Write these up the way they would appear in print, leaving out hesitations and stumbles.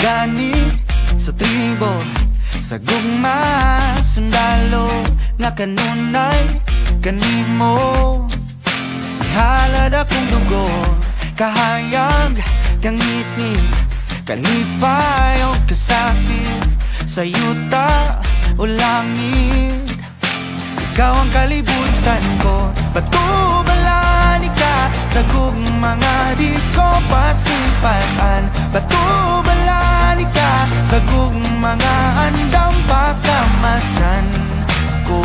gani sa tribo, sa gugma, sundalo nga kanunay kanimo. Ihalad akong dugo, kahayag kang ngitngit, kalipay o kasakit, sa yuta o langit. Ikaw ang kalibutan ko, patubalani ka sa mga di ko pasimpaan. Patubalani ka sa mga andam pagkamatyan ko.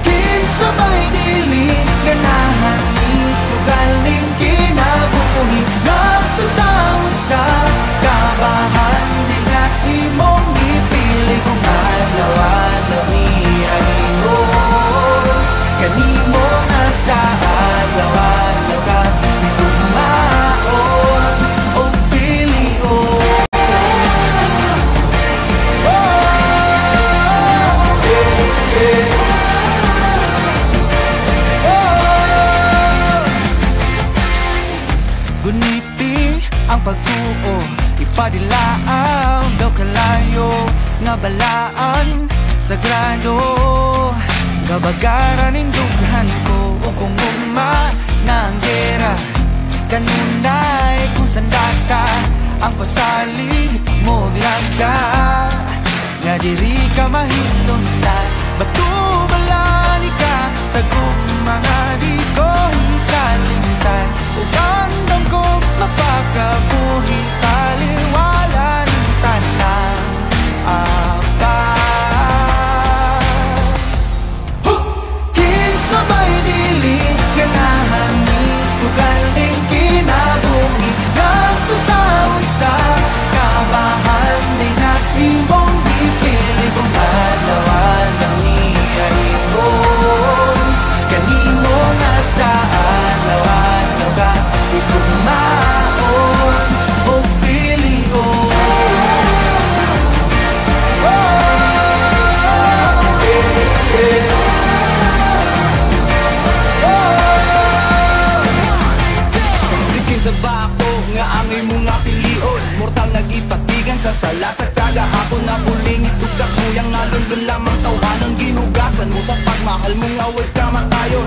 Kinsabay dili ganahan isugaling kinabuhi, nagto sa usa kabahan di nga imong ipili kung alaw-alaw niya mo. Kanimo nga sa alaw-alaw ka di tumaon o pilion. Guniti ang pagtuo, ipadilaaw daw kalayo nga balaan sagrado. Kabagaran indughan ko o kung ugma na ang gera, kanunay kung sandata ang pasalig mo lagda. Nga diri ka mahiluntan, batubalani ka sa mga di ko hikalimtan. Ugandang ko mapakabuhi, taliwala ng tanang kinsabay dili ganahan isugaling kinabuhi, nagto sa usa kabahan di na imong ipili kung alaw-alaw niya ibon. Kanimo nga sa alaw-alaw ka di tumaon o pilion. Sa bako nga ang imong pilion, mortal nagipatigan sa sala sa kagahapon na buling itugak mo yang alon lamang tawhanang ginugasan mo sa pagmahal mo nga wag ka matayon.